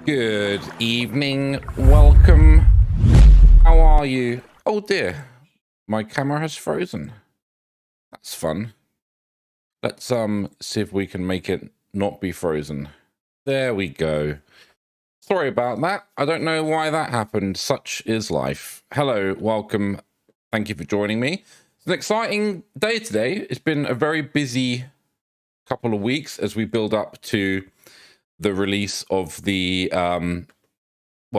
Good evening, welcome. How are you? Oh dear, my camera has frozen. That's fun. Let's see if we can make it not be frozen. There we go. Sorry about that. I don't know why that happened. Such is life. Hello, welcome. Thank you for joining me. It's an exciting day today. It's been a very busy couple of weeks as we build up to the release of the well,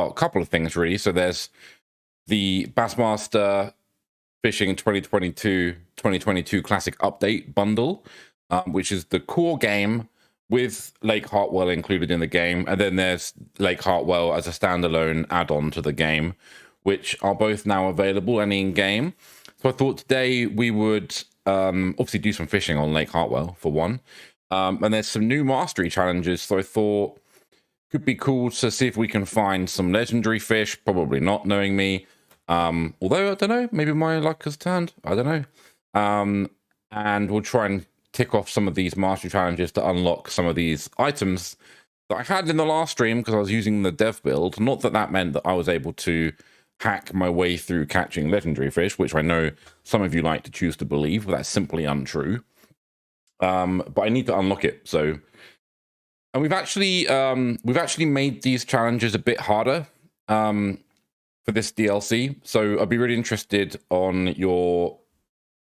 a couple of things really. So there's the Bassmaster Fishing 2022 Classic Update bundle, which is the core game with Lake Hartwell included in the game, and then there's Lake Hartwell as a standalone add-on to the game, which are both now available and in game. So I thought today we would obviously do some fishing on Lake Hartwell for one. And there's some new mastery challenges, so I thought could be cool to see if we can find some legendary fish. Probably not, knowing me. Although, I don't know, maybe my luck has turned. I don't know. And we'll try and tick off some of these mastery challenges to unlock some of these items that I had in the last stream because I was using the dev build. Not that that meant that I was able to hack my way through catching legendary fish, which I know some of you like to choose to believe, but that's simply untrue. But I need to unlock it. So, and we've actually made these challenges a bit harder for this DLC. So I'd be really interested on your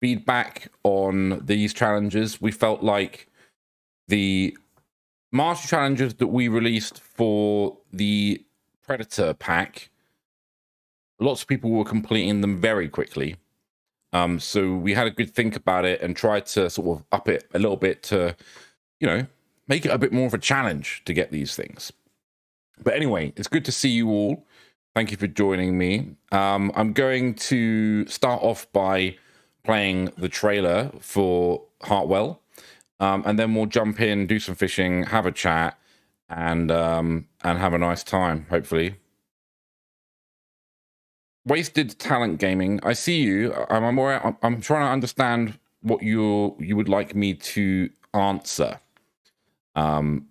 feedback on these challenges. We felt like the master challenges that we released for the Predator pack, lots of people were completing them very quickly. So we had a good think about it and tried to sort of up it a little bit to, you know, make it a bit more of a challenge to get these things. But anyway, it's good to see you all. Thank you for joining me. I'm going to start off by playing the trailer for Hartwell, and then we'll jump in, do some fishing, have a chat, and have a nice time, hopefully. Wasted Talent Gaming, I see you. I'm trying to understand what you would like me to answer. So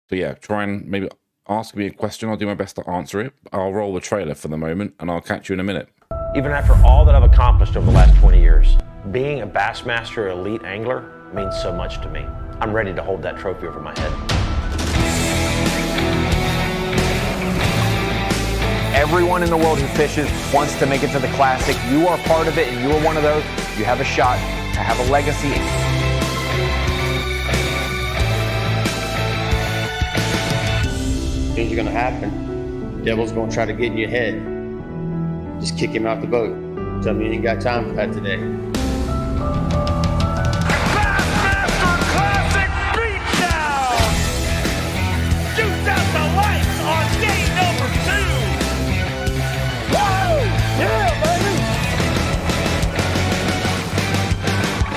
yeah, try and maybe ask me a question. I'll do my best to answer it. I'll roll the trailer for the moment, and I'll catch you in a minute. Even after all that I've accomplished over the last 20 years, being a Bassmaster elite angler means so much to me. I'm ready to hold that trophy over my head. Everyone in the world who fishes wants to make it to the Classic. You are part of it, and you are one of those. You have a shot to have a legacy. Things are going to happen. Devil's going to try to get in your head. Just kick him out the boat. Tell me you ain't got time for that today. Bassmaster Classic Beatdown! Shoots out the lights on day number 2! Woo! Yeah, baby!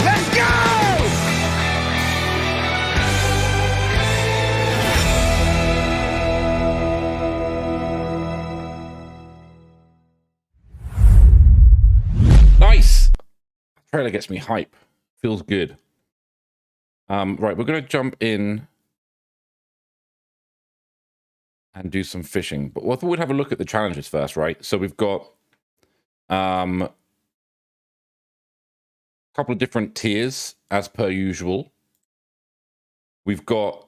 Let's go! Nice. Trailer gets me hype. Feels good. Right, we're going to jump in and do some fishing, but I thought we'd have a look at the challenges first, right? So we've got a couple of different tiers as per usual. We've got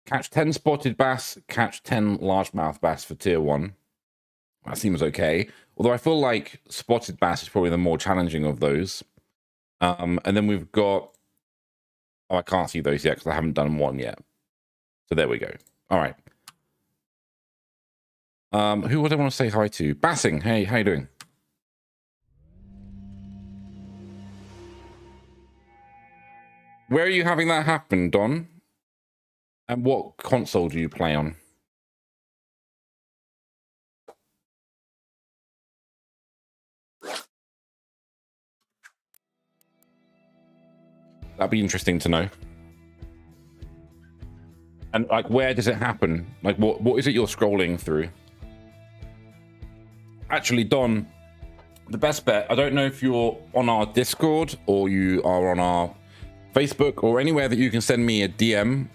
catch 10 spotted bass, catch 10 largemouth bass for tier 1. That seems okay. Although I feel like spotted bass is probably the more challenging of those. And then we've got... Oh, I can't see those yet because I haven't done one yet. So there we go. All right. Who would I want to say hi to? Bassing. Hey, how you doing? Where are you having that happen, Don? And what console do you play on? That'd be interesting to know. And like, where does it happen? Like, what is it you're scrolling through? Actually, Don, the best bet, I don't know if you're on our Discord or you are on our Facebook or anywhere that you can send me a DM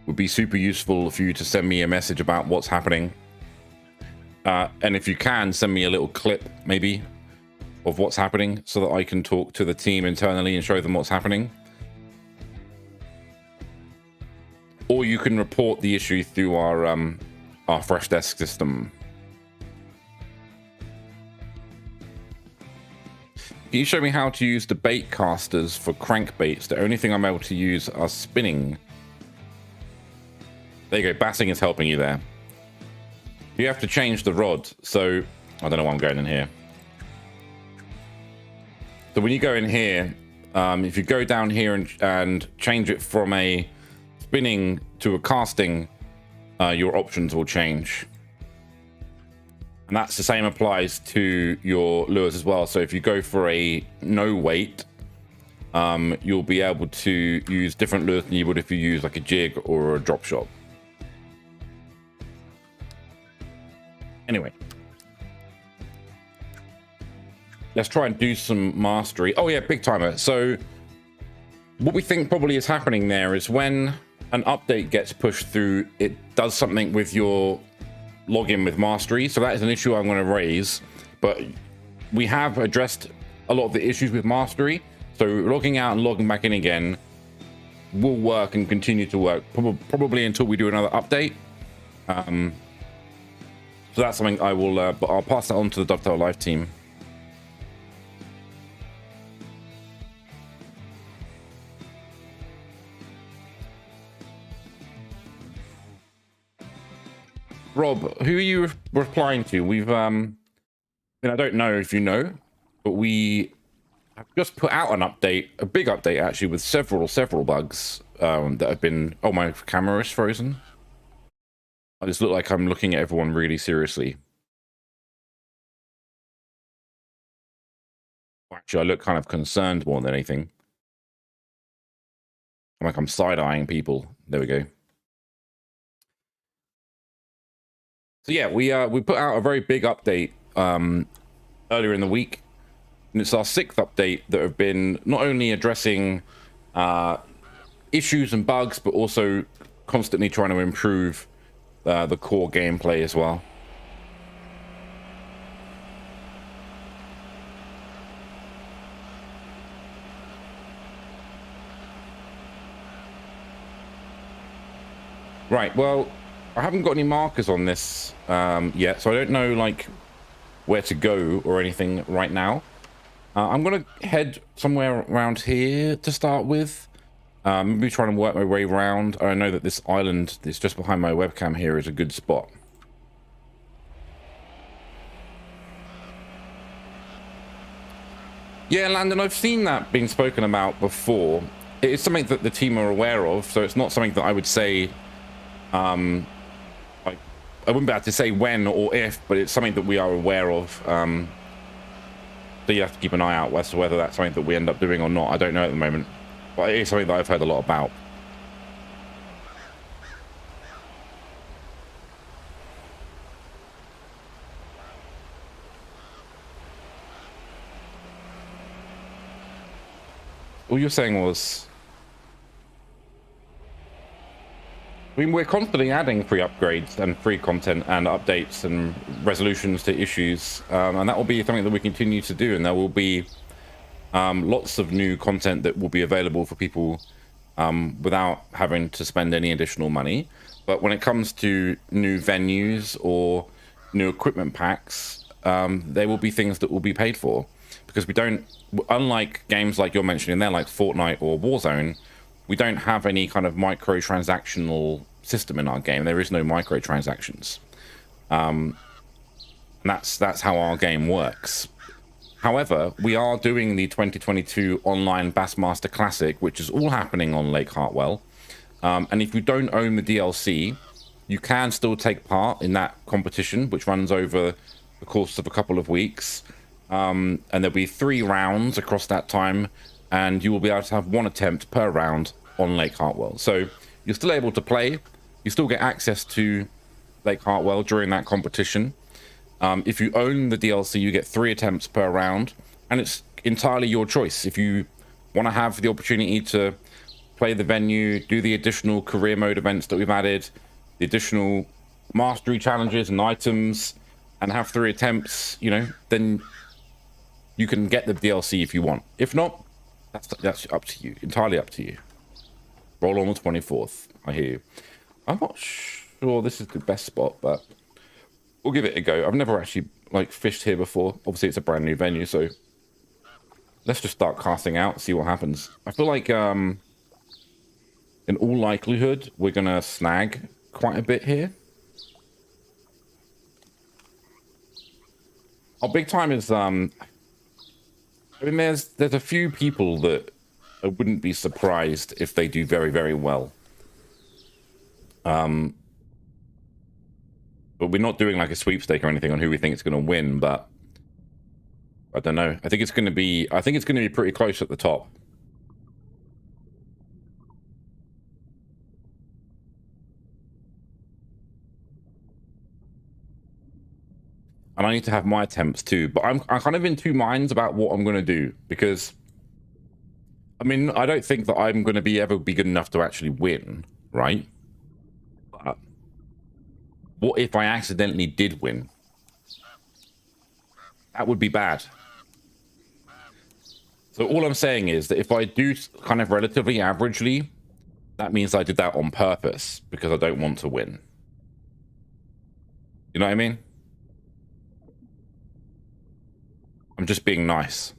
would be super useful for you to send me a message about what's happening. And if you can, send me a little clip, maybe, of what's happening so that I can talk to the team internally and show them what's happening. Or you can report the issue through our fresh desk system. Can you show me how to use the bait casters for crankbaits? The only thing I'm able to use are spinning. There you go, bassing is helping you there. You have to change the rod, so I don't know why I'm going in here. So when you go in here, if you go down here and change it from a spinning to a casting, your options will change. And that's the same applies to your lures as well. So if you go for a no weight, you'll be able to use different lures than you would if you use like a jig or a drop shot. Anyway, let's try and do some mastery. Oh yeah, big timer. So what we think probably is happening there is when an update gets pushed through, it does something with your login with mastery. So that is an issue I'm going to raise, but we have addressed a lot of the issues with mastery. So logging out and logging back in again will work and continue to work probably until we do another update. So that's something I will, but I'll pass that on to the Dovetail Live team. Rob, who are you replying to? We've, I don't know if you know, but we have just put out an update, a big update actually, with several bugs that have been. Oh, my camera is frozen. I just look like I'm looking at everyone really seriously. Actually, I look kind of concerned more than anything. I'm like I'm side-eyeing people. There we go. So yeah, we put out a very big update earlier in the week, and it's our 6th update that have been not only addressing issues and bugs, but also constantly trying to improve the core gameplay as well. Right, well, I haven't got any markers on this yet, so I don't know like where to go or anything right now. I'm gonna head somewhere around here to start with. Maybe trying to work my way around. I know that this island that's just behind my webcam here is a good spot. Yeah, Landon, I've seen that being spoken about before. It is something that the team are aware of, so it's not something that I would say, I wouldn't be able to say when or if, but it's something that we are aware of. So you have to keep an eye out as to whether that's something that we end up doing or not. I don't know at the moment. But it is something that I've heard a lot about. All you're saying was... I mean, we're constantly adding free upgrades and free content and updates and resolutions to issues. And that will be something that we continue to do. And there will be lots of new content that will be available for people without having to spend any additional money. But when it comes to new venues or new equipment packs, there will be things that will be paid for, because we don't, unlike games like you're mentioning there, like Fortnite or Warzone, we don't have any kind of microtransactional system in our game. There is no microtransactions. That's how our game works. However, we are doing the 2022 online Bassmaster Classic, which is all happening on Lake Hartwell. And if you don't own the DLC, you can still take part in that competition, which runs over the course of a couple of weeks. And there'll be 3 rounds across that time, and you will be able to have 1 attempt per round on Lake Hartwell. So you're still able to play. You still get access to Lake Hartwell during that competition. If you own the DLC, you get 3 attempts per round, and it's entirely your choice. If you want to have the opportunity to play the venue, do the additional career mode events that we've added, the additional mastery challenges and items, and have 3 attempts, you know, then you can get the DLC if you want. If not, that's up to you, entirely up to you. Roll on the 24th. I hear you. I'm not sure this is the best spot, but we'll give it a go. I've never actually like fished here before. Obviously, it's a brand new venue, so let's just start casting out, see what happens. I feel like, in all likelihood, we're gonna snag quite a bit here. Our big time is, I mean, there's a few people that I wouldn't be surprised if they do very, very well. But we're not doing like a sweepstake or anything on who we think is going to win, but I don't know. I think it's going to be pretty close at the top. And I need to have my attempts too, but I'm kind of in 2 minds about what I'm going to do, because I mean, I don't think that I'm going to ever be good enough to actually win, right? But what if I accidentally did win? That would be bad. So all I'm saying is that if I do kind of relatively averagely, that means I did that on purpose because I don't want to win. You know what I mean? I'm just being nice.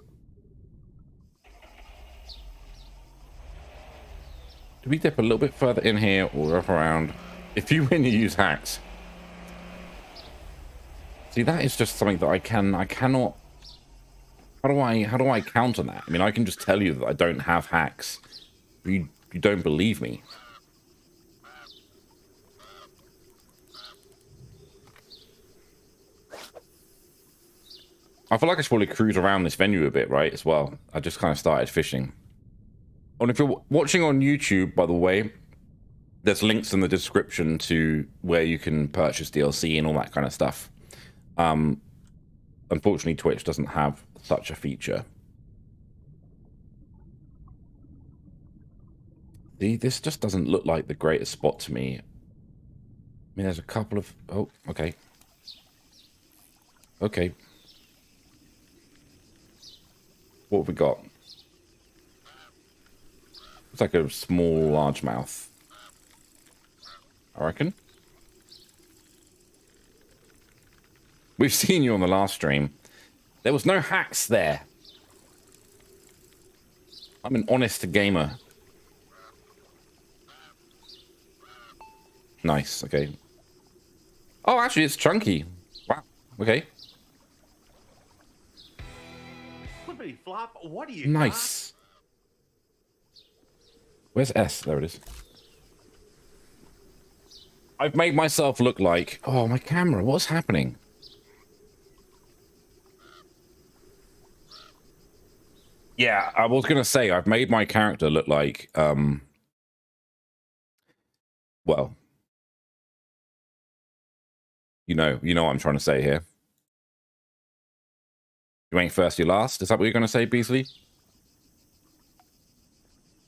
Do we dip a little bit further in here or up around? If you win, you use hacks. See, that is just something that I cannot. How do I counter that? I mean, I can just tell you that I don't have hacks. You don't believe me. I feel like I should probably cruise around this venue a bit, right, as well. I just kind of started fishing. And if you're watching on YouTube, by the way, there's links in the description to where you can purchase DLC and all that kind of stuff. Unfortunately, Twitch doesn't have such a feature. See, this just doesn't look like the greatest spot to me. I mean, there's a couple of... Oh, okay. Okay. What have we got? It's like a small largemouth, I reckon. We've seen you on the last stream. There was no hacks there. I'm an honest gamer. Nice, okay. Oh, actually, it's chunky. Wow, okay. Flippity flop, what do you Nice. Where's S? There it is. I've made myself look like... Oh, my camera, what's happening? Yeah, I was going to say, I've made my character look like... Well... You know what I'm trying to say here. You ain't first, you last. Is that what you're going to say, Beasley?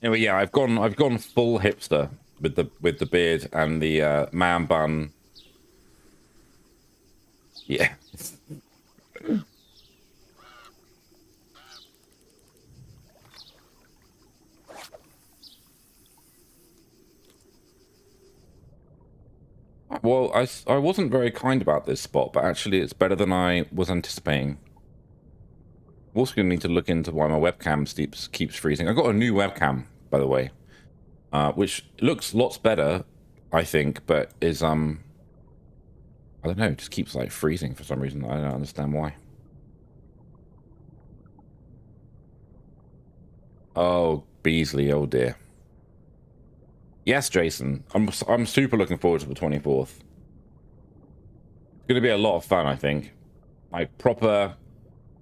Anyway, yeah, I've gone full hipster with the beard and the man bun. Yeah. Well, I wasn't very kind about this spot, but actually it's better than I was anticipating. I'm also going to need to look into why my webcam keeps freezing. I got a new webcam, by the way, which looks lots better, I think, but is, I don't know, it just keeps, like, freezing for some reason. I don't understand why. Oh, Beasley, oh dear. Yes, Jason, I'm super looking forward to the 24th. It's going to be a lot of fun, I think. Like, proper...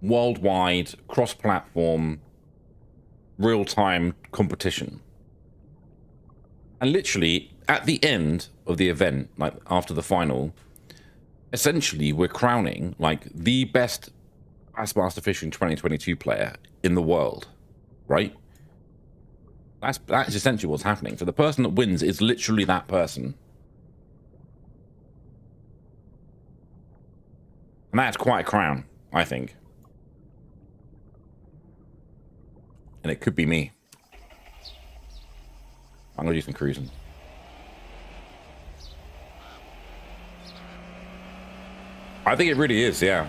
worldwide, cross-platform, real-time competition. And literally, at the end of the event, like after the final, essentially we're crowning like the best Bassmaster Fishing 2022 player in the world, right? That's essentially what's happening. So the person that wins is literally that person. And that's quite a crown, I think. And it could be me. I'm gonna do some cruising. I think it really is, yeah.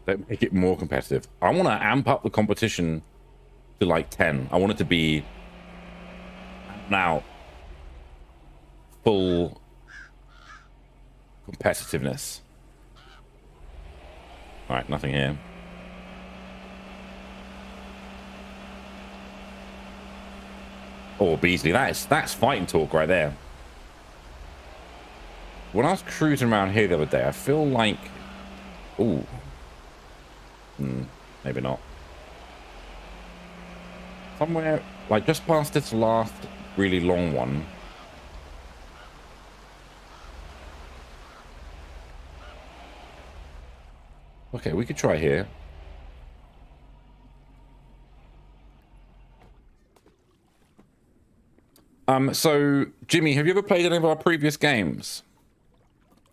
Don't make it more competitive. I want to amp up the competition to like 10. I want it to be now full competitiveness. All right, nothing here. Oh, Beasley, that's fighting talk right there. When I was cruising around here the other day, I feel like, ooh, maybe not. Somewhere like just past this last really long one. Okay, we could try here. So Jimmy, have you ever played any of our previous games?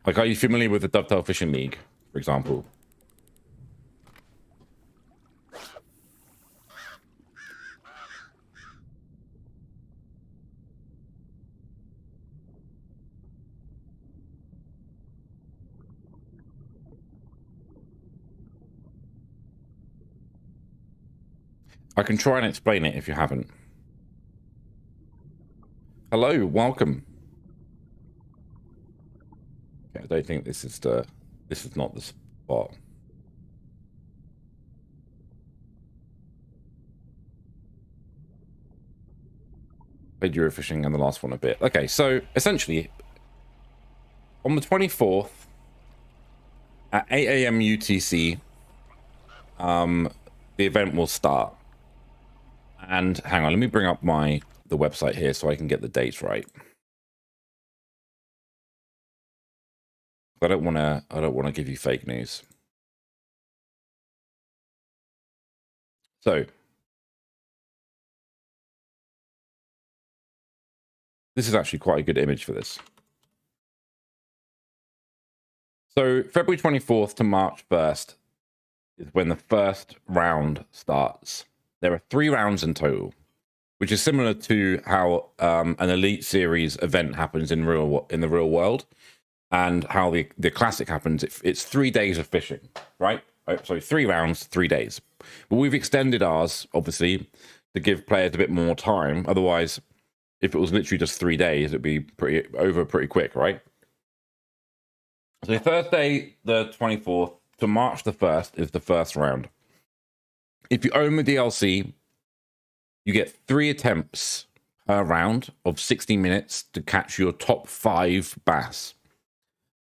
Like, are you familiar with the Dovetail Fishing League, for example? I can try and explain it if you haven't. Hello, welcome. Okay, I don't think this is not the spot. Played Eurofishing and the last one a bit. Okay, so essentially on the 24th at 8 a.m. UTC, the event will start. And hang on, let me bring up the website here so I can get the dates right. I don't want to give you fake news. So this is actually quite a good image for this. So February 24th to March 1st is when the first round starts. There are 3 rounds in total, which is similar to how an Elite Series event happens in the real world, and how the Classic happens. It's 3 days of fishing, right? So 3 rounds, 3 days. But we've extended ours, obviously, to give players a bit more time. Otherwise, if it was literally just 3 days, it'd be pretty quick, right? So Thursday, the 24th to March the 1st is the first round. If you own the DLC, you get 3 attempts per round of 60 minutes to catch your top 5 bass.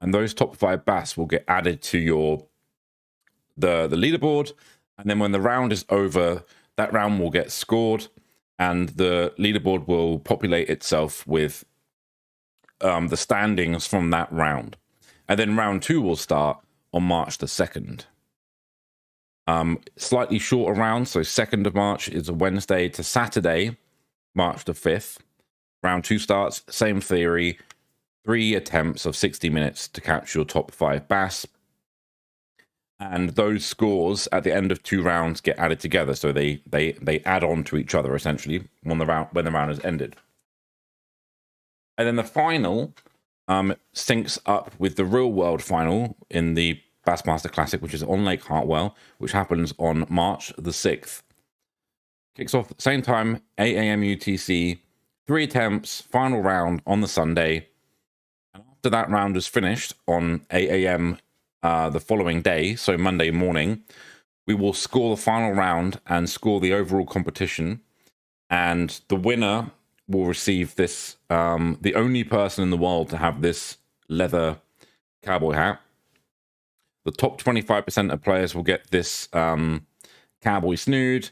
And those top 5 bass will get added to the leaderboard. And then when the round is over, that round will get scored and the leaderboard will populate itself with the standings from that round. And then round 2 will start on March the 2nd. Slightly shorter round, so 2nd of March is a Wednesday to Saturday, March the 5th. Round 2 starts, same theory, 3 attempts of 60 minutes to catch your top 5 bass. And those scores at the end of 2 rounds get added together, so they add on to each other essentially when the round has ended. And then the final syncs up with the real world final in the Bassmaster Classic, which is on Lake Hartwell, which happens on March the 6th. Kicks off at the same time, 8 a.m. UTC, 3 attempts, final round on the Sunday. And after that round is finished on 8 a.m. The following day, so Monday morning, we will score the final round and score the overall competition. And the winner will receive this, the only person in the world to have this leather cowboy hat. The top 25% of players will get this cowboy snood.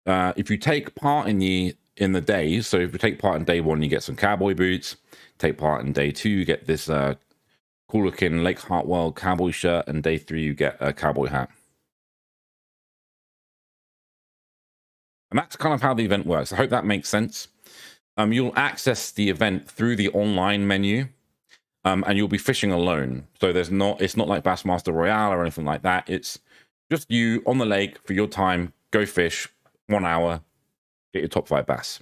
If you take part in the in the days. So if you take part in day 1, you get some cowboy boots. Take part in day 2, you get this cool looking Lake Hartwell cowboy shirt, and day 3 you get a cowboy hat. And that's kind of how the event works. I hope that makes sense. You'll access the event through the online menu, and you'll be fishing alone. So it's not like Bassmaster Royale or anything like that. It's just you on the lake for your time, go fish, 1 hour, get your top 5 bass.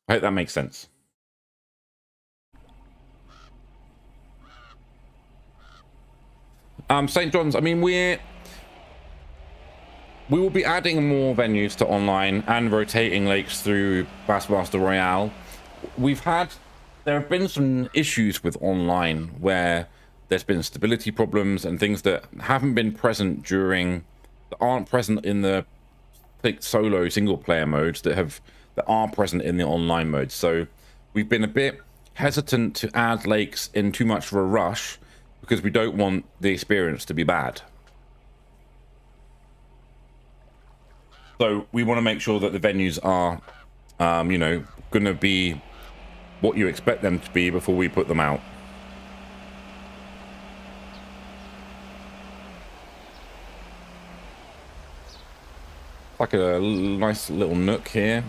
I hope that makes sense. St. John's, I mean, we will be adding more venues to online and rotating lakes through Bassmaster Royale. There have been some issues with online where there's been stability problems and things that haven't been present that aren't present in the solo single player modes that are present in the online mode. So we've been a bit hesitant to add lakes in too much of a rush because we don't want the experience to be bad. So we want to make sure that the venues are, going to be what you expect them to be before we put them out. Like a nice little nook here.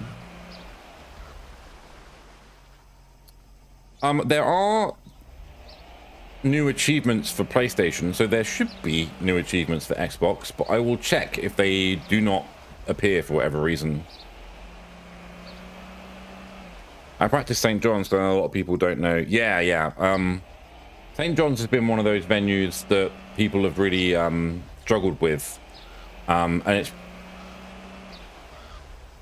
There are new achievements for PlayStation, so there should be new achievements for Xbox, but I will check if they do not appear for whatever reason. I practice St. John's, so a lot of people don't know. Yeah. St. John's has been one of those venues that people have really struggled with, and it's.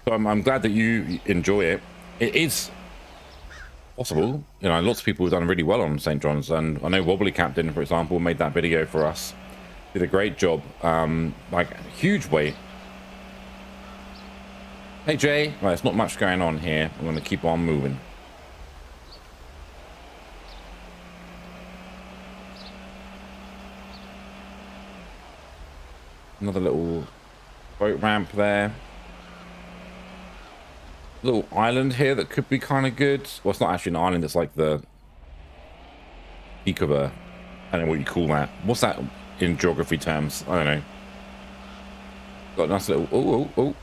So I'm glad that you enjoy it. It is possible, lots of people have done really well on St. John's, and I know Wobbly Captain, for example, made that video for us. Did a great job, like huge weight. Hey Jay, well, there's not much going on here. I'm going to keep on moving. Another little boat ramp there. Little island here that could be kind of good. Well, it's not actually an island, it's like the peak of I don't know what you call that. What's that in geography terms? I don't know. Got a nice little oh.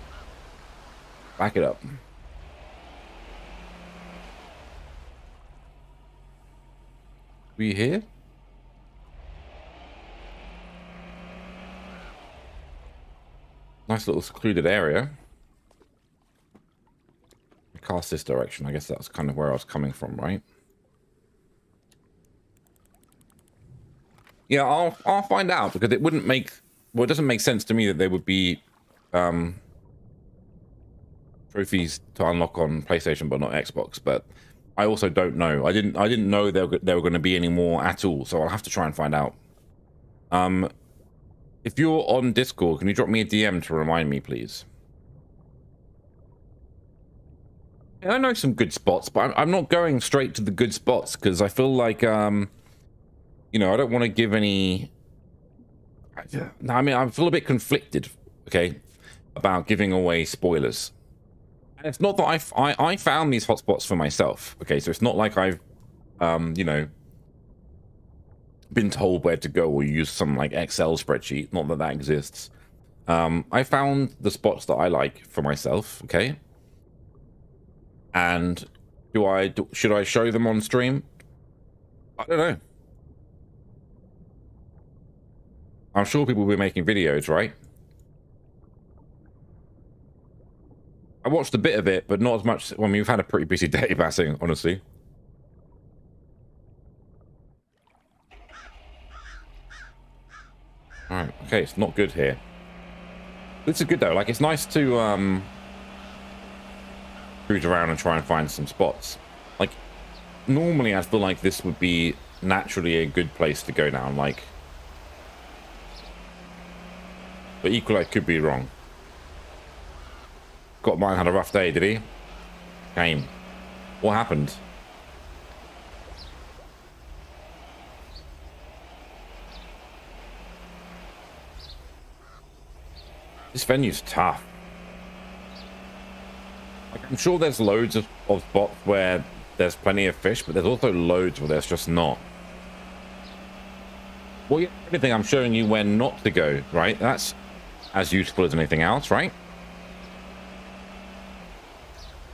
Back it up. We here? Nice little secluded area. Cast this direction. I guess that's kind of where I was coming from, right? Yeah, I'll find out, because it wouldn't make, well, it doesn't make sense to me that there would be trophies to unlock on PlayStation but not Xbox. But I also don't know. I didn't know there were going to be any more at all, so I'll have to try and find out. If you're on Discord, can you drop me a DM to remind me, please? I know some good spots, but I'm not going straight to the good spots because I feel like, I don't want to give any. I mean, I feel a bit conflicted, okay, about giving away spoilers. And it's not that I found these hotspots for myself, okay, so it's not like I've, been told where to go or use some like Excel spreadsheet. Not that that exists. I found the spots that I like for myself, okay. And should I show them on stream? I don't know. I'm sure people will be making videos, right? I watched a bit of it, but not as much. Well, I mean, we've had a pretty busy day bassing, honestly. All right, okay, it's not good here. This is good though. Like, it's nice to cruise around and try and find some spots. Like, normally I feel like this would be naturally a good place to go down, like, but equally I could be wrong. Got mine had a rough day, did he? Came. What happened? This venue's tough. Like, I'm sure there's loads of spots where there's plenty of fish, but there's also loads where there's just not. Well, yeah, anything I'm showing you where not to go, right? That's as useful as anything else, right?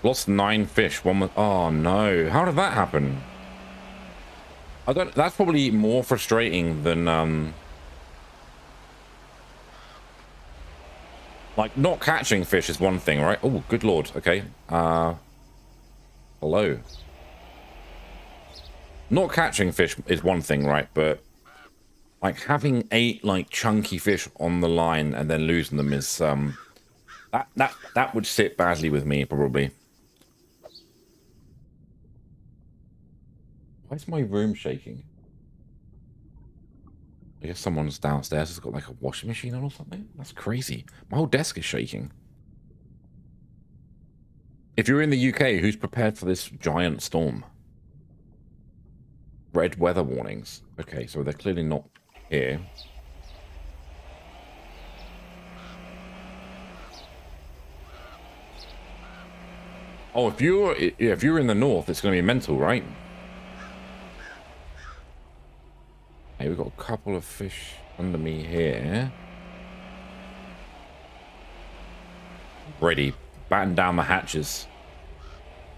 Lost 9 fish. One was... Oh, no. How did that happen? I don't... That's probably more frustrating than... Like, not catching fish is one thing, right? Oh, good lord. Okay. Hello. Not catching fish is one thing, right? But, like, having 8, like, chunky fish on the line and then losing them is, that would sit badly with me, probably. Why is my room shaking? I guess someone's downstairs has got like a washing machine on or something. That's crazy. My whole desk is shaking. If you're in the UK, who's prepared for this giant storm? Red weather warnings. Okay, so they're clearly not here. Oh, if you're in the north, it's going to be mental, right? Hey, we've got a couple of fish under me here. Ready. Batten down the hatches.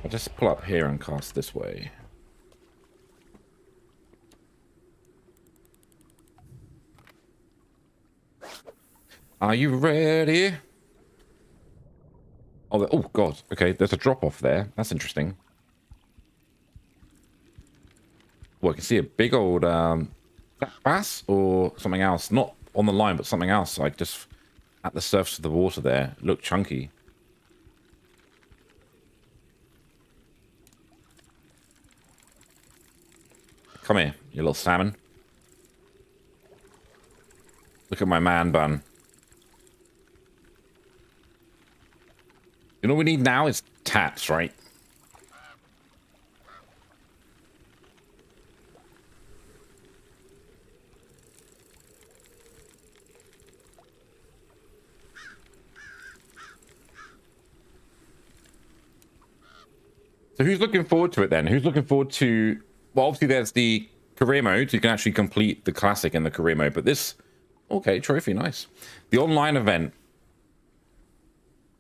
I'll just pull up here and cast this way. Are you ready? Oh, oh God. Okay, there's a drop off there. That's interesting. Well, I can see a big old... bass or something else, not on the line but something else, like just at the surface of the water there. Look chunky. Come here, you little salmon. Look at my man bun. You know what we need now is taps, right? So who's looking forward to it then? Who's looking forward to... Well, obviously there's the career mode. So you can actually complete the classic in the career mode. But this... Okay, trophy, nice. The online event.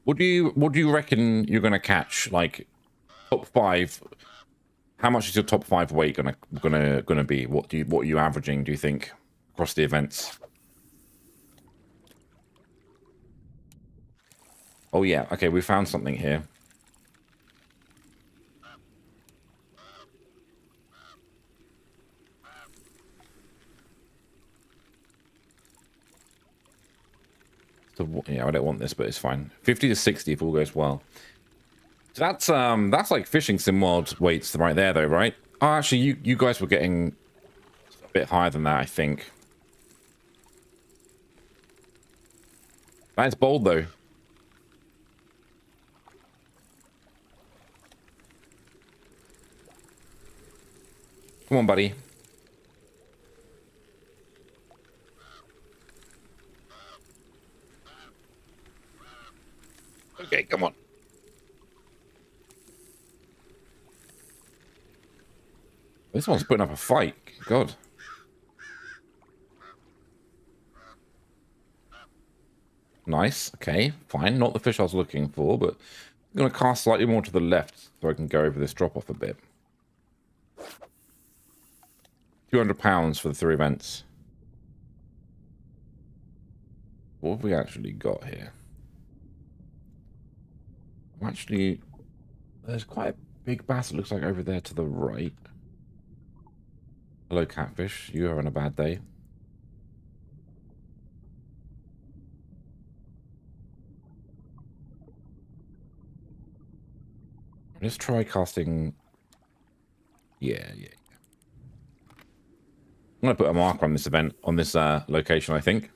What do you reckon you're going to catch? Like, top 5... How much is your top 5 weight gonna be? What are you averaging, do you think, across the events? Oh, yeah. Okay, we found something here. So, yeah, I don't want this, but it's fine. 50 to 60 if all goes well. So that's like fishing sim world weights right there, though, right? Oh, actually, you guys were getting a bit higher than that, I think. That's bold, though. Come on, buddy. Okay, come on. This one's putting up a fight. God. Nice. Okay, fine. Not the fish I was looking for, but I'm going to cast slightly more to the left so I can go over this drop-off a bit. £200 for the 3 events. What have we actually got here? Actually, there's quite a big bass, it looks like, over there to the right. Hello, catfish. You're having a bad day. Let's try casting. Yeah. I'm going to put a marker on this event, on this location, I think.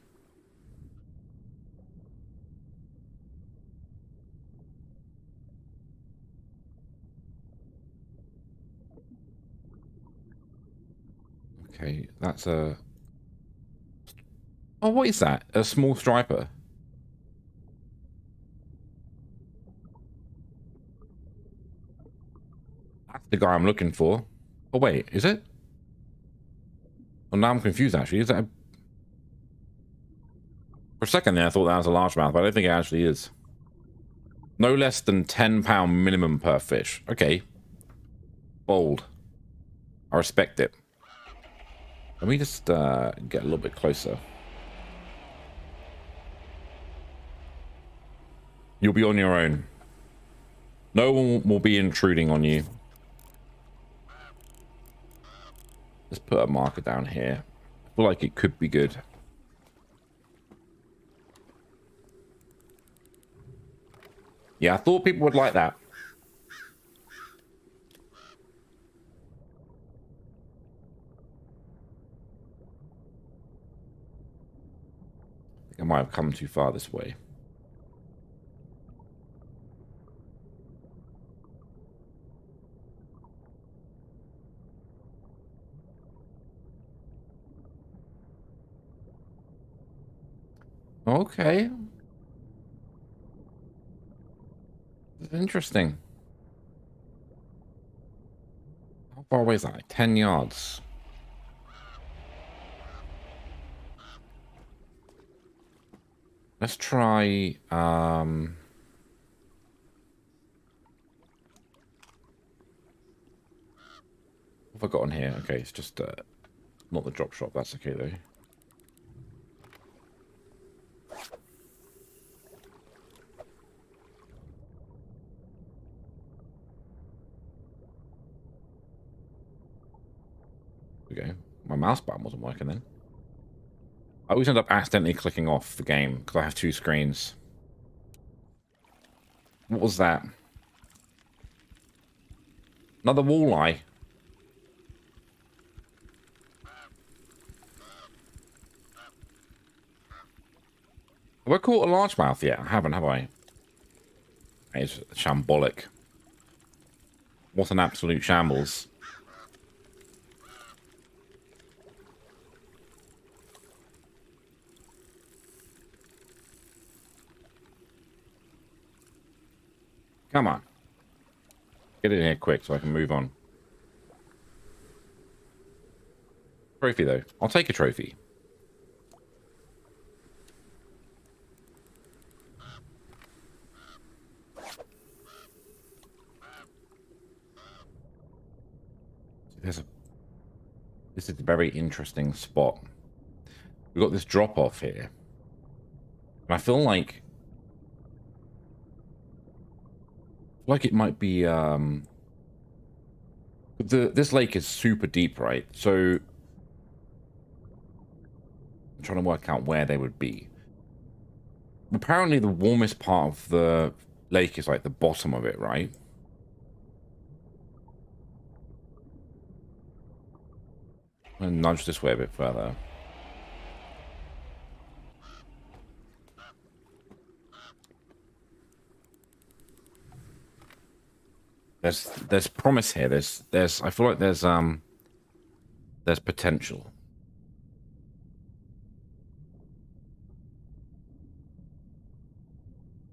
Okay, that's a... Oh, what is that? A small striper. That's the guy I'm looking for. Oh, wait, is it? Well, now I'm confused, actually. Is that a... For a second there, I thought that was a largemouth, but I don't think it actually is. No less than £10 minimum per fish. Okay. Bold. I respect it. Let me just get a little bit closer. You'll be on your own. No one will be intruding on you. Let's put a marker down here. I feel like it could be good. Yeah, I thought people would like that. I think I might have come too far this way. Okay. This is interesting. How far away is that? Like 10 yards. Let's try, what have I got on here? Okay, it's just, not the drop shot. That's okay, though. There we go. My mouse button wasn't working then. I always end up accidentally clicking off the game because I have two screens. What was that? Another walleye. Have I caught a largemouth yet? I haven't, have I? It's shambolic. What an absolute shambles. Come on. Get in here quick so I can move on. Trophy, though. I'll take a trophy. This is a very interesting spot. We've got this drop-off here. And I feel like it might be this lake is super deep, right? So I'm trying to work out where they would be. Apparently the warmest part of the lake is like the bottom of it, right? I'm gonna nudge this way a bit further. There's promise here. There's I feel like there's potential.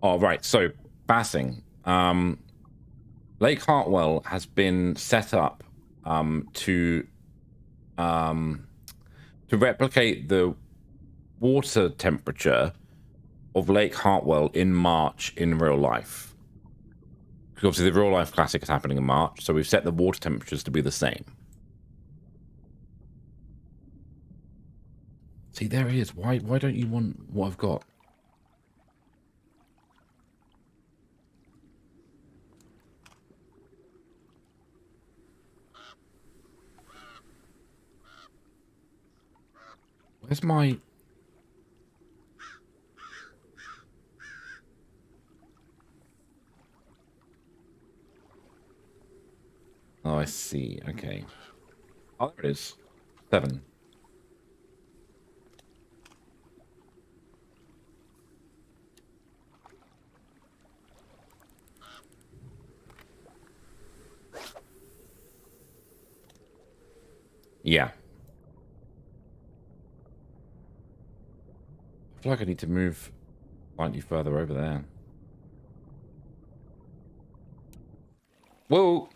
Oh, right. So bassing. Lake Hartwell has been set up to replicate the water temperature of Lake Hartwell in March in real life. Because obviously the real life classic is happening in March, so we've set the water temperatures to be the same. See, there he is. Why don't you want what I've got? Where's my... Oh, I see. Okay. Oh, there it is. 7. Yeah. I feel like I need to move slightly further over there. Whoa!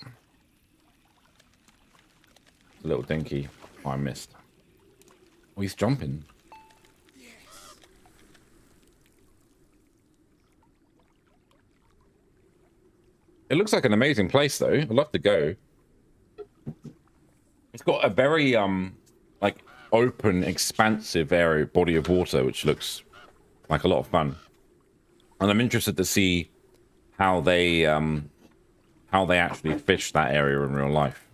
A little dinky. Oh, I missed. Oh, he's jumping. It looks like an amazing place, though. I'd love to go. It's got a very like open, expansive area, body of water, which looks like a lot of fun. And I'm interested to see how they actually fish that area in real life.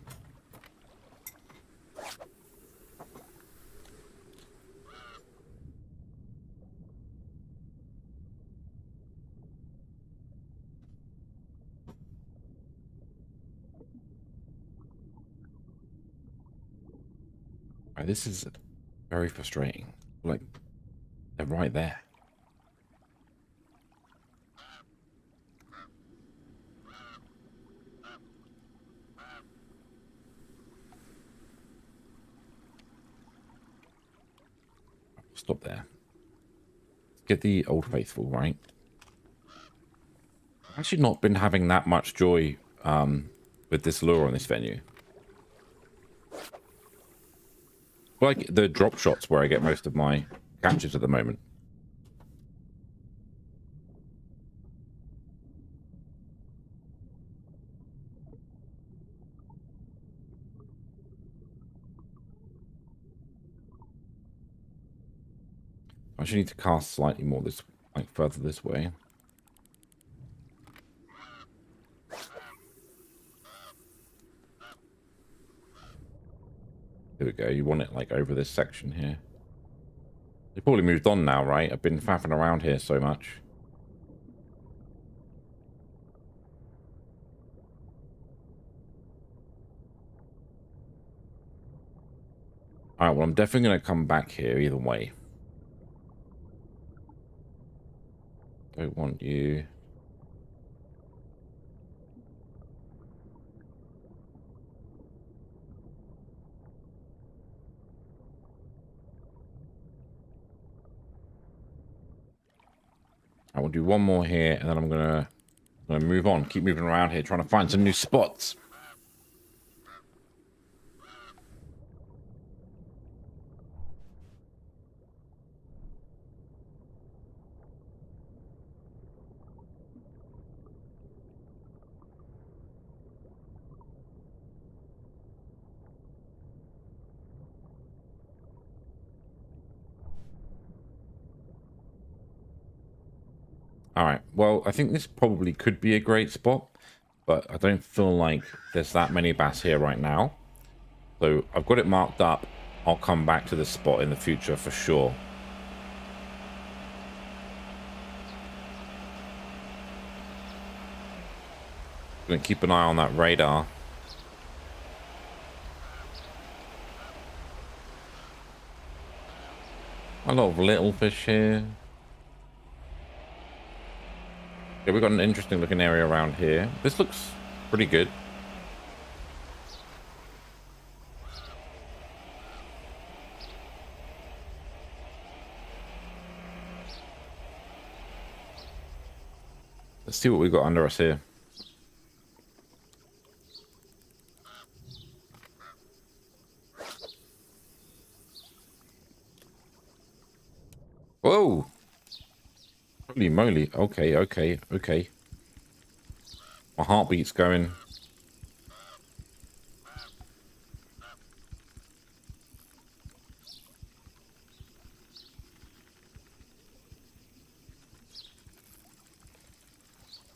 Right, this is very frustrating. Like, they're right there. Stop there. Let's get the Old Faithful, right? I've actually not been having that much joy with this lure on this venue. Like the drop shots where I get most of my catches at the moment. I actually need to cast slightly more this, like further this way. Here we go. You want it like over this section here. They probably moved on now, right? I've been faffing around here so much. Alright, well, I'm definitely going to come back here either way. Don't want you. I will do one more here, and then I'm gonna move on. Keep moving around here, trying to find some new spots. All right, well, I think this probably could be a great spot, but I don't feel like there's that many bass here right now. So I've got it marked up. I'll come back to this spot in the future for sure. Gonna keep an eye on that radar. A lot of little fish here. Yeah, we've got an interesting looking area around here. This looks pretty good. Let's see what we've got under us here. Whoa! Holy moly. Okay, okay, okay. My heartbeat's going.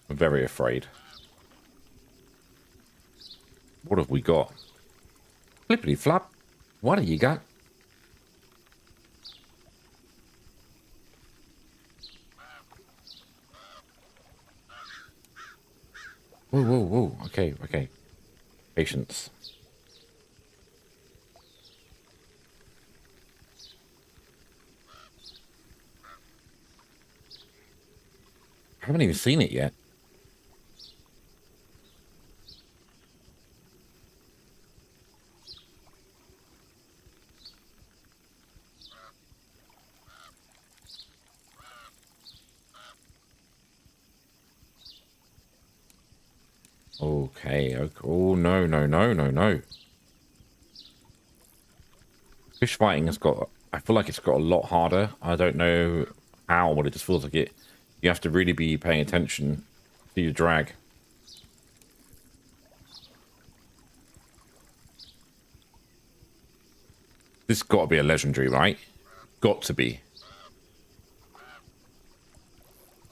I'm very afraid. What have we got? Flippity flap. What have you got? Whoa, whoa, whoa. Okay, okay. Patience. I haven't even seen it yet. Okay, okay. Oh, no, no, no, no, no. Fish fighting has got, I feel like it's got a lot harder. I don't know how, but it just feels like it. You have to really be paying attention to your drag. This has got to be a legendary, right? Got to be.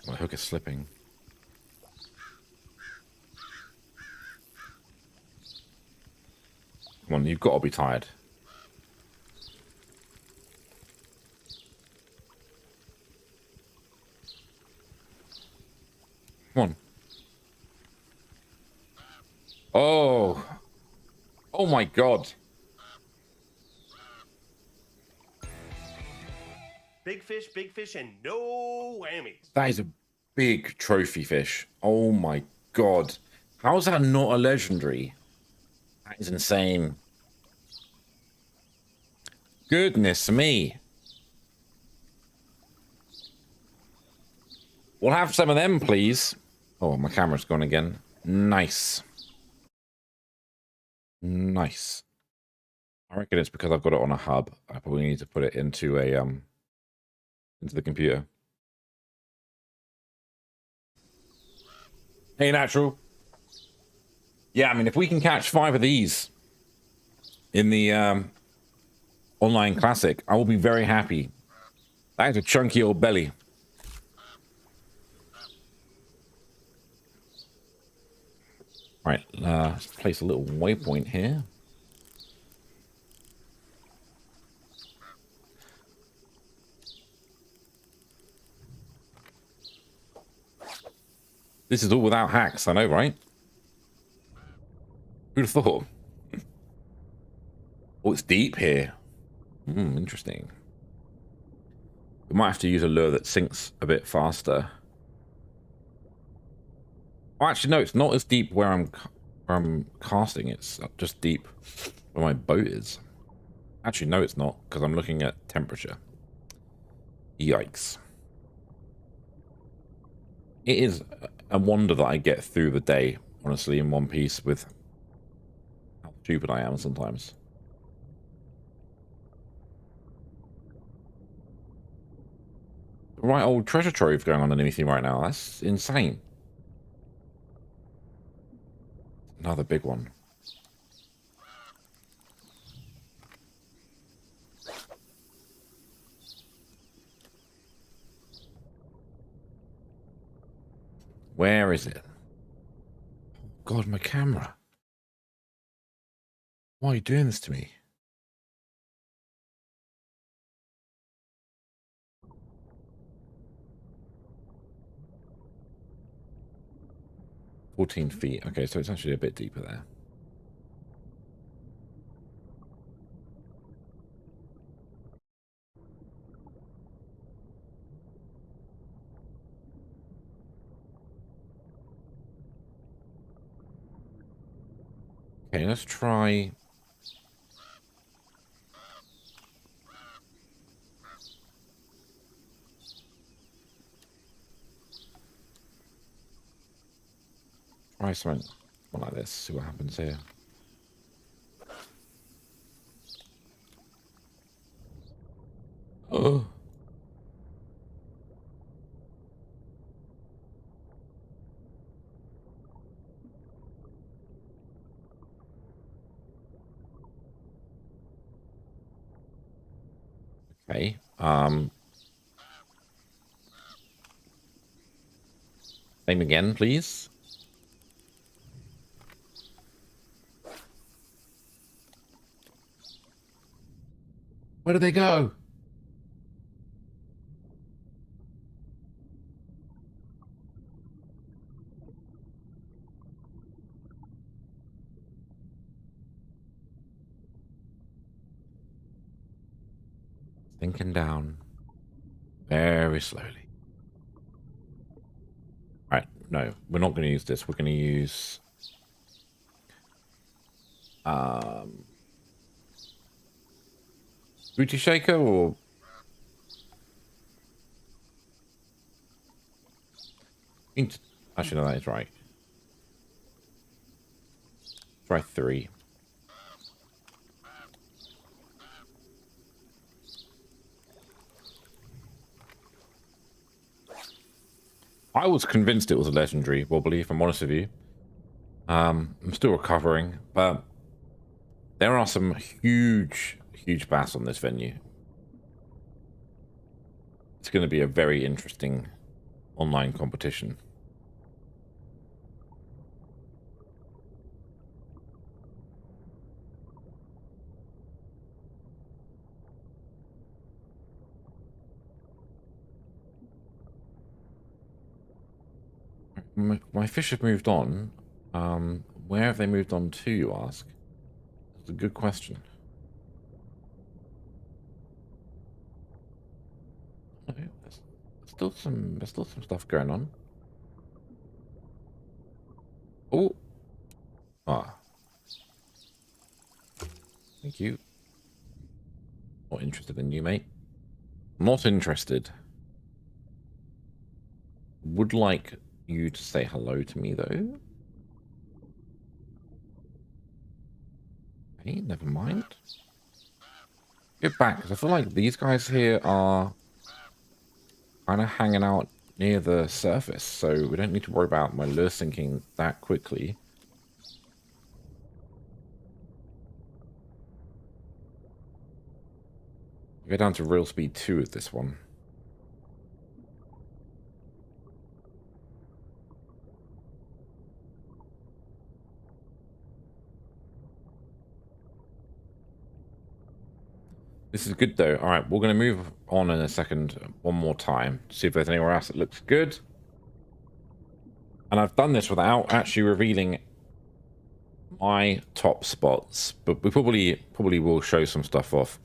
My hook is slipping. Come on, you've got to be tired. Come on. Oh. Oh my god. Big fish, and no whammies. That is a big trophy fish. Oh my god. How is that not a legendary? That is insane. Goodness me. We'll have some of them, please. Oh, my camera's gone again. Nice. Nice. I reckon it's because I've got it on a hub. I probably need to put it into a into the computer. Hey, Natural. Yeah, I mean, if we can catch 5 of these in the online classic, I will be very happy. That is a chunky old belly. Right, let's place a little waypoint here. This is all without hacks, I know, right? Who'd have thought? Oh, it's deep here. Interesting. We might have to use a lure that sinks a bit faster. Oh, actually, no, it's not as deep where I'm casting. It's just deep where my boat is. Actually, no, it's not, because I'm looking at temperature. Yikes. It is a wonder that I get through the day, honestly, in one piece with how stupid I am sometimes. Right old treasure trove going on underneath me right now. That's insane. Another big one. Where is it? God, my camera. Why are you doing this to me? "14 feet. Okay, so it's actually a bit deeper there. Okay, let's try. Try something like this, see what happens here. Oh. Okay. Same again, please. Where did they go? Sinking down very slowly. Right, no, we're not going to use this. We're going to use booty shaker or actually no, that is right. Try 3. I was convinced it was a legendary wobbly, if I'm honest with you. I'm still recovering, but there are some huge bass on this venue. It's going to be a very interesting online competition. My fish have moved on. Where have they moved on to, you ask? That's a good question. Okay, there's still some stuff going on. Oh, thank you. Not interested in you, mate. Not interested. Would like you to say hello to me, though. Okay, never mind. Get back, because I feel like these guys here are kind of hanging out near the surface, so we don't need to worry about my lure sinking that quickly. Go down to real speed 2 with this one. This is good though. All right, we're going to move on in a second one more time. See if there's anywhere else that looks good. And I've done this without actually revealing my top spots, but we probably will show some stuff off.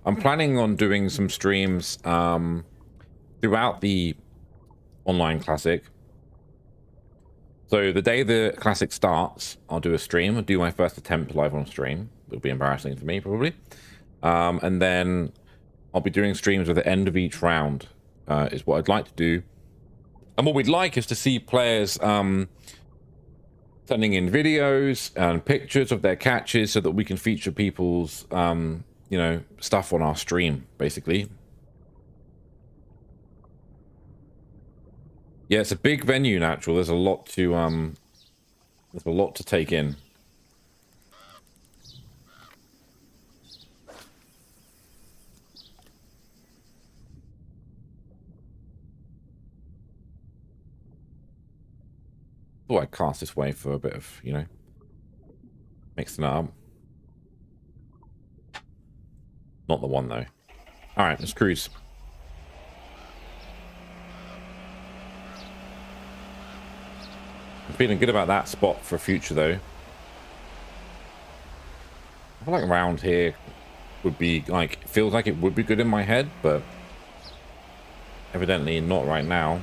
I'm planning on doing some streams throughout the online classic. So the day the classic starts, I'll do a stream. I'll do my first attempt live on stream. It'll be embarrassing for me probably. And then I'll be doing streams at the end of each round, is what I'd like to do. And what we'd like is to see players sending in videos and pictures of their catches so that we can feature people's, you know, stuff on our stream, basically. Yeah, it's a big venue, Natural. There's a lot to take in. Oh, I cast this way for a bit of, you know, mixing it up. Not the one, though. All right, let's cruise. I'm feeling good about that spot for future, though. I feel like around here would be, like, feels like it would be good in my head, but evidently not right now.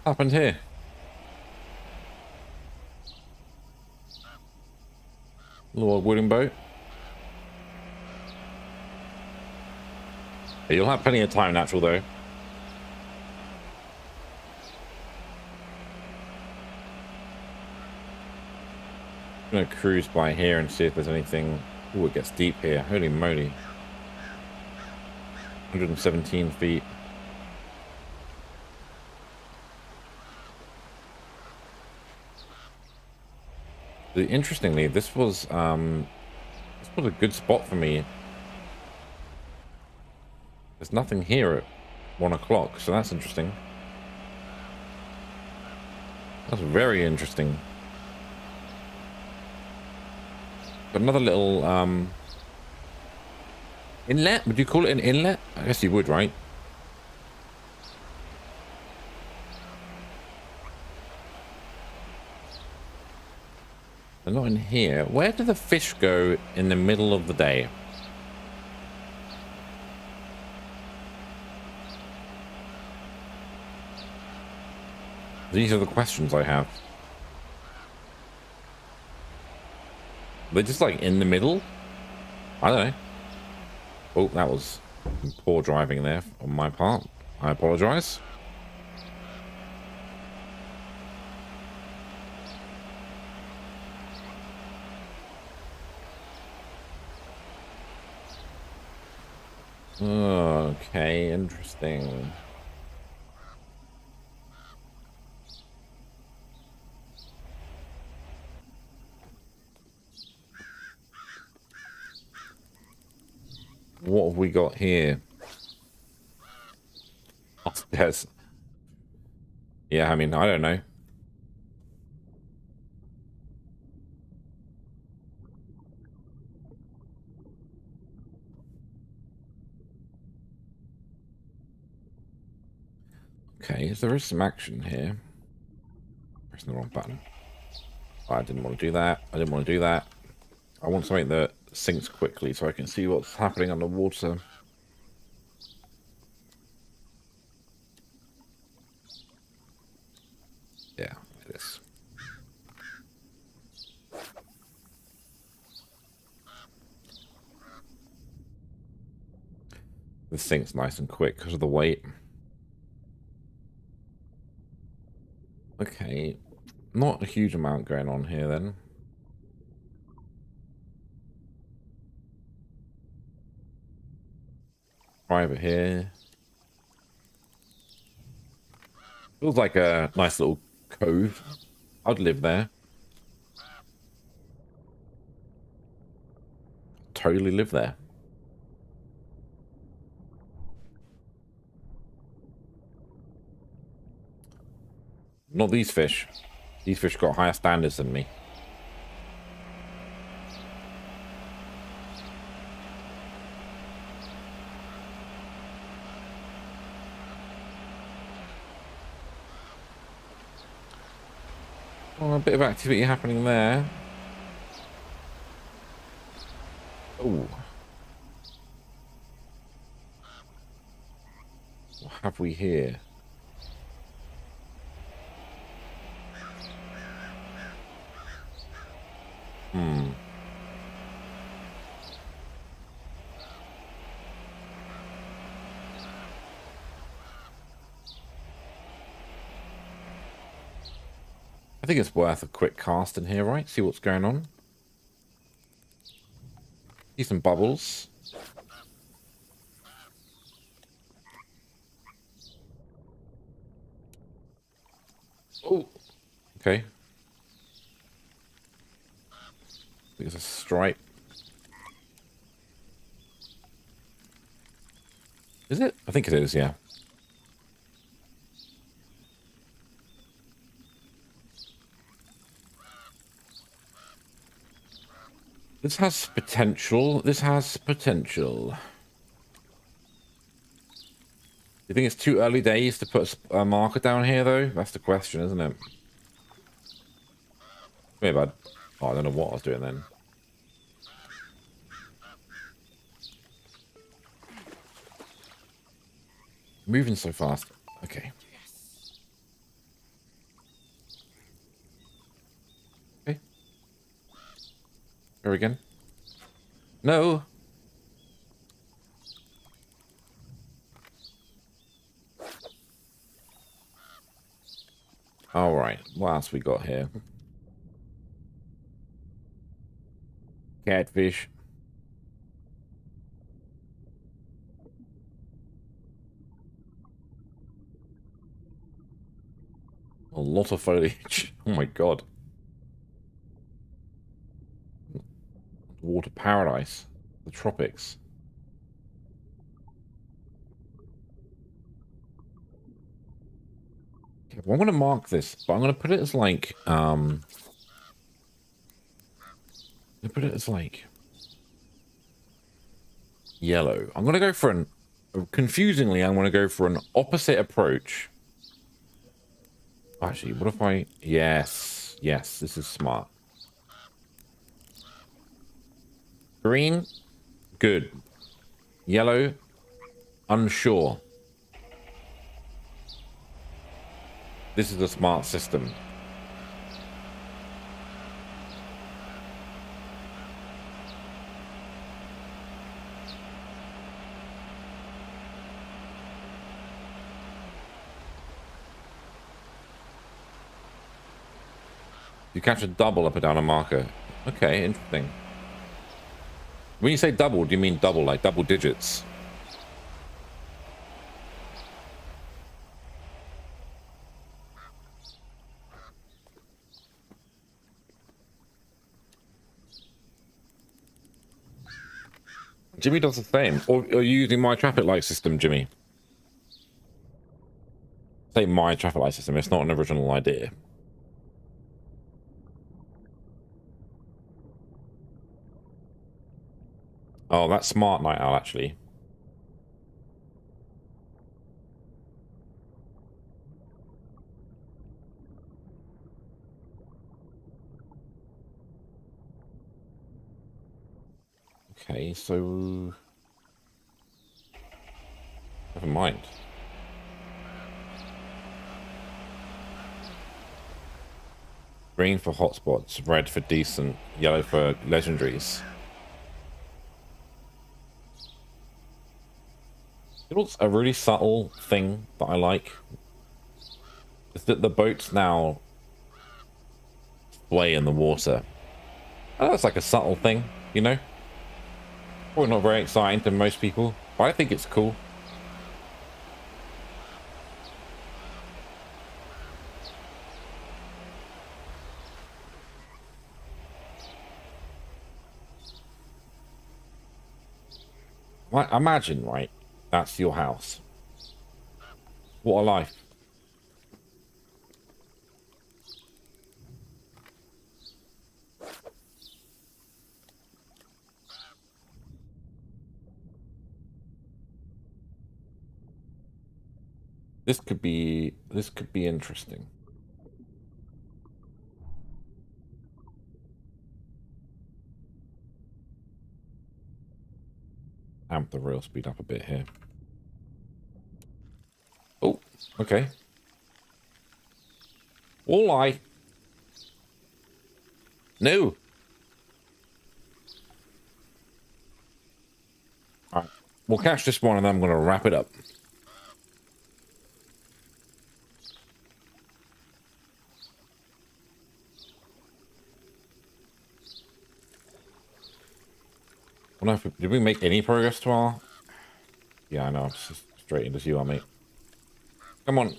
What happened here? Little wooden boat. Yeah, you'll have plenty of time, Natural, though. I'm gonna cruise by here and see if there's anything. Oh, it gets deep here. Holy moly. 117 feet. Interestingly, this was a good spot for me. There's nothing here at 1 o'clock, so that's interesting. That's very interesting. Got another little inlet. Would you call it an inlet? I guess you would, right? They're not in here. Where do the fish go in the middle of the day? These are the questions I have. Are they just like in the middle? I don't know. Oh, that was poor driving there on my part. I apologize. Okay, interesting. What have we got here? Upstairs. Yeah, I mean, I don't know. Okay, there is some action here. Pressing the wrong button. I didn't want to do that. I didn't want to do that. I want something that sinks quickly so I can see what's happening underwater. Yeah, it is. This sinks nice and quick because of the weight. Okay, not a huge amount going on here then. Try over here. Feels like a nice little cove. I'd live there. Totally live there. Not these fish. These fish got higher standards than me. Oh, a bit of activity happening there. Oh. What have we here? I think it's worth a quick cast in here, right? See what's going on. See some bubbles. Oh, okay. I think it's a stripe. Is it? I think it is, yeah. This has potential. This has potential. You think it's too early days to put a marker down here, though? That's the question, isn't it? Maybe I'd... Oh, I don't know what I was doing then. Moving so fast. Okay. Okay. Here again. No. All right. What else we got here? Catfish. A lot of foliage. Oh my god. Water paradise. The tropics. Okay, well, I'm going to mark this, but I'm going to put it as like, yellow. I'm going to go for confusingly, I'm going to go for an opposite approach. Actually, what if I... Yes, this is smart. Green, good. Yellow, unsure. This is a smart system. You catch a double up and down a marker. Okay, interesting. When you say double, do you mean double, like double digits? Jimmy does the same. Or are you using my traffic light system, Jimmy? Say my traffic light system. It's not an original idea. Oh, that's smart, Night Owl, actually. Okay, so... Never mind. Green for hotspots, red for decent, yellow for legendaries. You know what's a really subtle thing that I like? Is that the boats now play in the water. I know it's like a subtle thing, you know? Probably not very exciting to most people, but I think it's cool. Like, imagine, right? That's your house. What a life. This could be interesting. Amp the real speed up a bit here. Oh, okay. Walleye. No. All right, we'll catch this one and then I'm going to wrap it up. Did we make any progress to our... Yeah, I know. It's just straight into you, mate. Come on.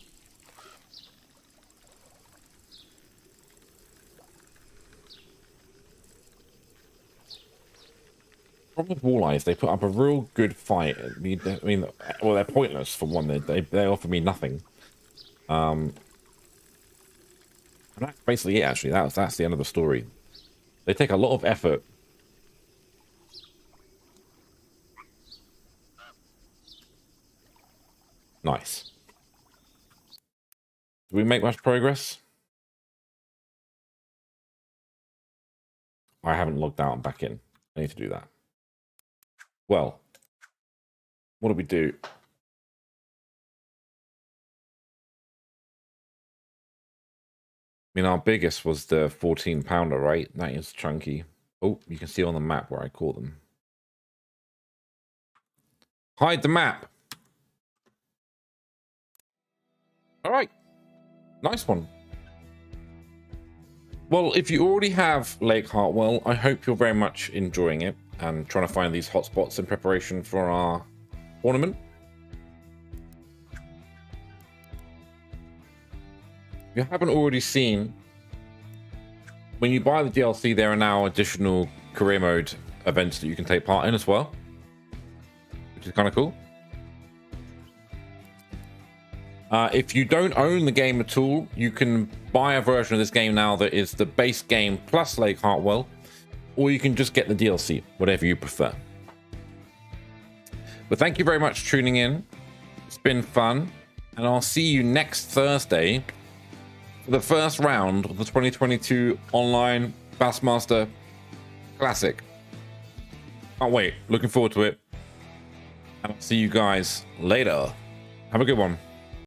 Problem with walleyes, they put up a real good fight. I mean, well, they're pointless for one. They offer me nothing. And that's basically it. Actually, that's the end of the story. They take a lot of effort. Nice. Do we make much progress? I haven't logged out and back in. I need to do that. Well, what do we do? I mean, our biggest was the 14-pounder, right? That is chunky. Oh, you can see on the map where I caught them. Hide the map. All right. Nice one. Well, if you already have Lake Hartwell, I hope you're very much enjoying it and trying to find these hotspots in preparation for our tournament. If you haven't already seen, when you buy the DLC, there are now additional career mode events that you can take part in as well, which is kind of cool. If you don't own the game at all, you can buy a version of this game now that is the base game plus Lake Hartwell, or you can just get the DLC, whatever you prefer. But thank you very much for tuning in. It's been fun, and I'll see you next Thursday for the first round of the 2022 online Bassmaster Classic. Can't wait. Looking forward to it. And I'll see you guys later. Have a good one.